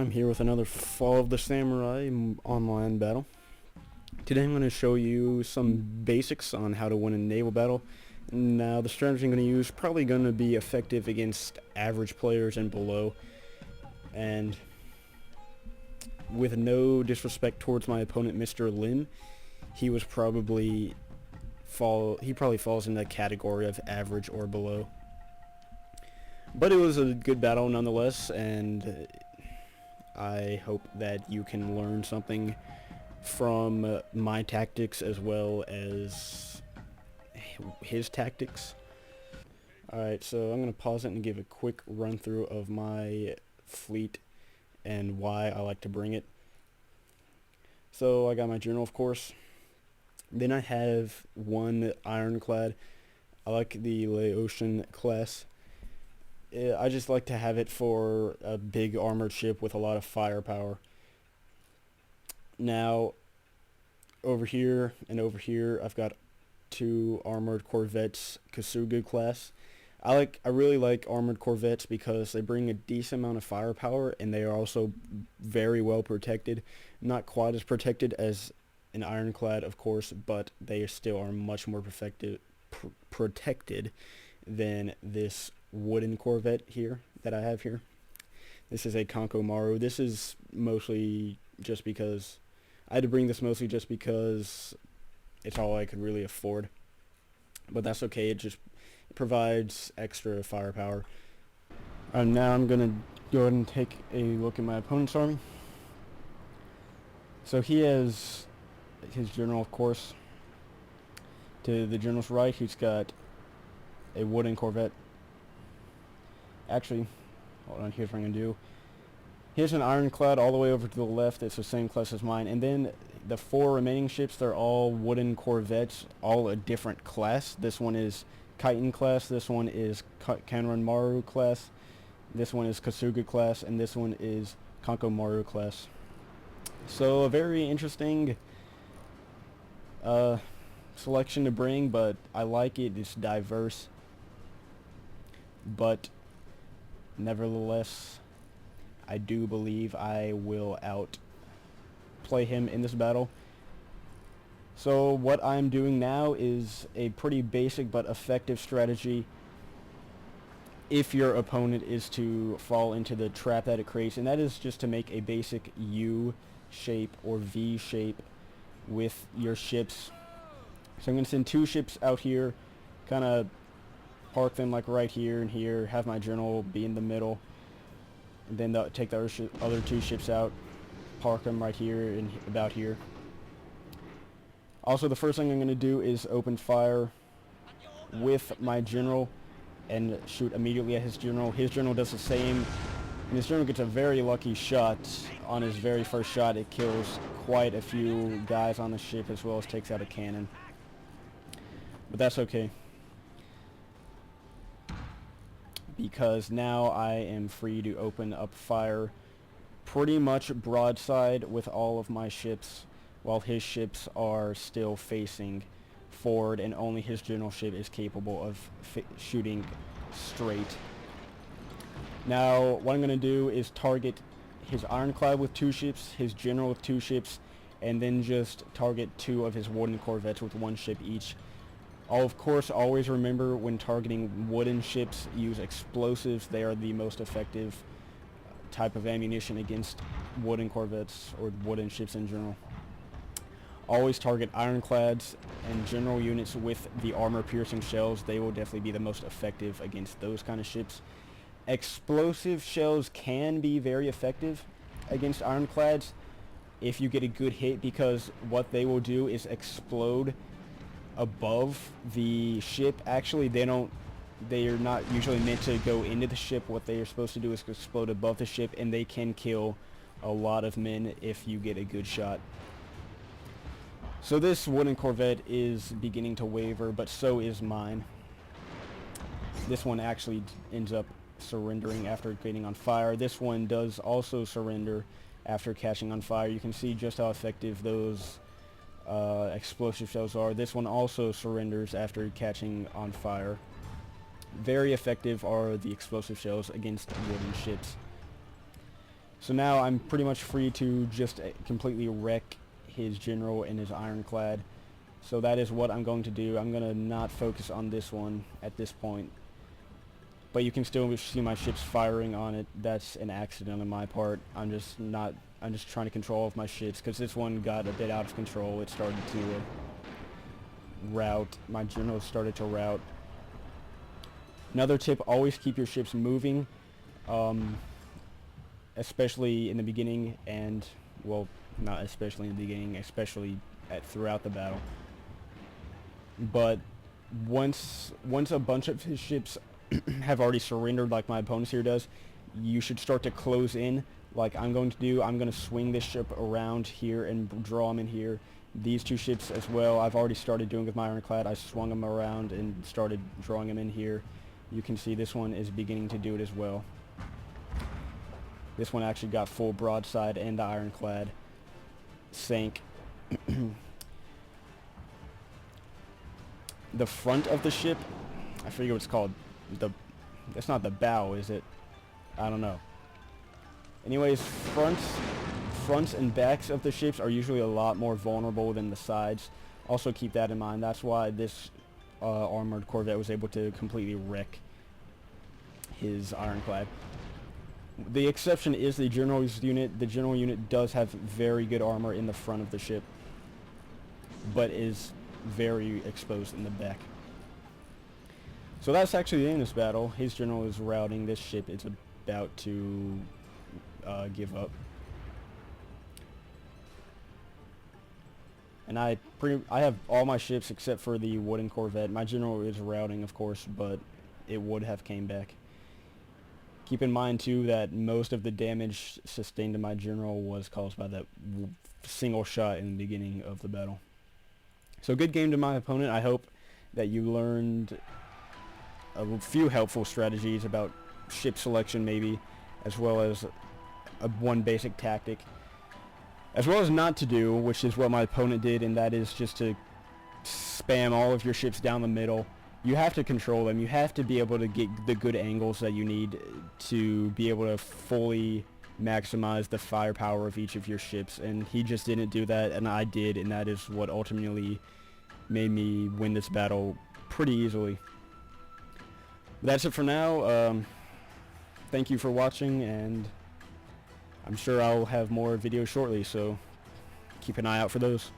I'm here with another Fall of the Samurai online battle. Today I'm going to show you some basics on how to win a naval battle. Now the strategy I'm going to use is probably going to be effective against average players and below. And with no disrespect towards my opponent, Mr. Lim, he probably falls in the category of average or below. But it was a good battle nonetheless, and I hope that you can learn something from my tactics as well as his tactics. Alright, so I'm going to pause it and give a quick run through of my fleet and why I like to bring it. So I got my general, of course. Then I have one Ironclad. I like the Laotian class. I just like to have it for a big armored ship with a lot of firepower. Now, over here and over here, I've got two armored Corvettes, Kasuga class. I really like armored Corvettes because they bring a decent amount of firepower, and they are also very well protected. Not quite as protected as an Ironclad, of course, but they still are much more protected than this wooden Corvette here that I have here. This is a Kankomaru. This is mostly just because I had to bring this mostly just because it's all I could really afford. But that's okay. It provides extra firepower. Now I'm gonna go ahead and take a look at my opponent's army. So he has his general, of course. To the general's right, he's got a wooden Corvette. Actually, hold on, here's what I'm going to do. Here's an Ironclad all the way over to the left. It's the same class as mine. And then the four remaining ships, they're all wooden Corvettes, all a different class. This one is Chiton class, this one is Kanranmaru class, this one is Kasuga class, and this one is Kankomaru class. So a very interesting selection to bring, but I like it. It's diverse. But nevertheless, I do believe I will outplay him in this battle. So what I'm doing now is a pretty basic but effective strategy if your opponent is to fall into the trap that it creates, and that is just to make a basic U shape or V shape with your ships. So I'm going to send two ships out here, kind of park them like right here and here, have my general be in the middle, and then take the other two ships out, park them right here and about here. Also, the first thing I'm going to do is open fire with my general and shoot immediately at his general. His general does the same, and his general gets a very lucky shot. On his very first shot, it kills quite a few guys on the ship as well as takes out a cannon. But that's okay, because now I am free to open up fire pretty much broadside with all of my ships, while his ships are still facing forward, and only his general ship is capable of shooting straight. Now what I'm going to do is target his Ironclad with two ships, his general with two ships, and then just target two of his wooden Corvettes with one ship each. Of course, always remember when targeting wooden ships, use explosives. They are the most effective type of ammunition against wooden Corvettes or wooden ships in general. Always target Ironclads and general units with the armor-piercing shells. They will definitely be the most effective against those kind of ships. Explosive shells can be very effective against Ironclads if you get a good hit, because what they will do is explode above the ship. Actually, they are not usually meant to go into the ship. What they are supposed to do is explode above the ship, and they can kill a lot of men if you get a good shot. So this wooden Corvette is beginning to waver, but so is mine. This one actually ends up surrendering after getting on fire. This one does also surrender after catching on fire. You can see just how effective those explosive shells are. This one also surrenders after catching on fire. Very effective are the explosive shells against wooden ships. So now I'm pretty much free to just completely wreck his general and his ironclad. So that is what I'm going to do. I'm going to not focus on this one at this point. But you can still see my ships firing on it. That's an accident on my part. I'm just trying to control all of my ships, because this one got a bit out of control. It started to rout. My general started to rout. Another tip, always keep your ships moving, especially in the beginning, and, well, not especially in the beginning, especially throughout the battle. But once a bunch of his ships have already surrendered, like my opponents here does, you should start to close in, like I'm going to do. I'm going to swing this ship around here and draw them in here. These two ships as well, I've already started doing with my ironclad. I swung them around and started drawing them in here. You can see this one is beginning to do it as well. This one actually got full broadside, and the ironclad sank. The front of the ship, I forget what it's called. That's not the bow, is it? I don't know. Anyways, fronts and backs of the ships are usually a lot more vulnerable than the sides. Also keep that in mind. That's why this armored Corvette was able to completely wreck his ironclad. The exception is the general's unit. The general unit does have very good armor in the front of the ship, but is very exposed in the back. So that's actually the end of this battle. His general is routing. This ship is about to give up. And I have all my ships except for the wooden Corvette. My general is routing, of course, but it would have came back. Keep in mind, too, that most of the damage sustained to my general was caused by that single shot in the beginning of the battle. So good game to my opponent. I hope that you learned a few helpful strategies about ship selection, maybe, as well as one basic tactic, as well as not to do, which is what my opponent did, and that is just to spam all of your ships down the middle. You have to control them. You have to be able to get the good angles that you need to be able to fully maximize the firepower of each of your ships, and he just didn't do that, and I did, and that is what ultimately made me win this battle pretty easily. That's it for now. Thank you for watching, and I'm sure I'll have more videos shortly, so keep an eye out for those.